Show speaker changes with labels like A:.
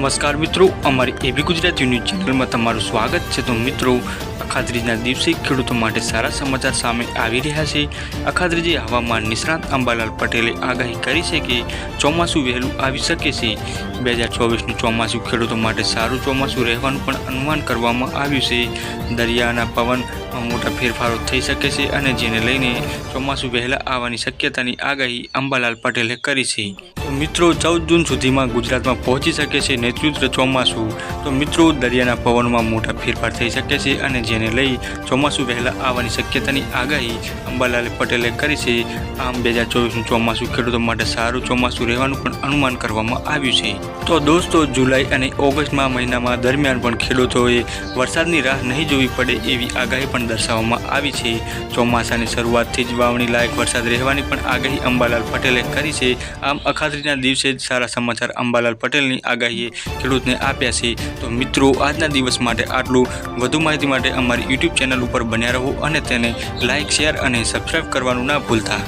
A: નમસ્કાર મિત્રો, અમારી એબી ગુજરાતી ન્યૂઝ ચેનલમાં તમારું સ્વાગત છે। તો મિત્રો, અખાત્રીજના દિવસે ખેડૂતો માટે સારા સમાચાર સામે આવી રહ્યા છે। અખાત્રીજે હવામાન નિષ્ણાત અંબાલાલ પટેલે આગાહી કરી છે કે ચોમાસું વહેલું આવી શકે છે। 2024નું ચોમાસું ખેડૂતો માટે સારું ચોમાસું રહેવાનું પણ અનુમાન કરવામાં આવ્યું છે। દરિયાના પવનમાં મોટા ફેરફારો થઈ શકે છે અને જેને લઈને ચોમાસું વહેલા આવવાની શક્યતાની આગાહી અંબાલાલ પટેલે કરી છે। તો મિત્રો, 14 જૂન સુધીમાં ગુજરાતમાં પહોંચી શકે છે નૈઋત્ય ચોમાસું। તો મિત્રો, દરિયાના પવનમાં મોટા ફેરફાર થઈ શકે છે અને જેને લઈ ચોમાસું વહેલા આવવાની શક્યતાની આગાહી અંબાલાલ પટેલે કરી છે। આમ 2024નું ચોમાસું ખેડૂતો માટે સારું ચોમાસું રહેવાનું પણ અનુમાન કરવામાં આવ્યું છે। તો દોસ્તો, જુલાઈ અને ઓગસ્ટમાં મહિનામાં દરમિયાન પણ ખેડૂતોએ વરસાદની રાહ નહીં જોવી પડે એવી આગાહી પણ દર્શાવવામાં આવી છે। ચોમાસાની શરૂઆતથી જ વાવણી લાયક વરસાદ રહેવાની પણ આગાહી અંબાલાલ પટેલે કરી છે। આમ અખાત્રીજના દિવસે જ સારા સમાચાર અંબાલાલ પટેલની આગાહીએ ખેડૂતને આપ્યા છે। તો મિત્રો, આજના દિવસ માટે આટલું। વધુ માહિતી માટે અમારી યુટ્યુબ ચેનલ ઉપર બન્યા રહો અને તેને લાઇક, શેર અને સબસ્ક્રાઈબ કરવાનું ના ભૂલતા।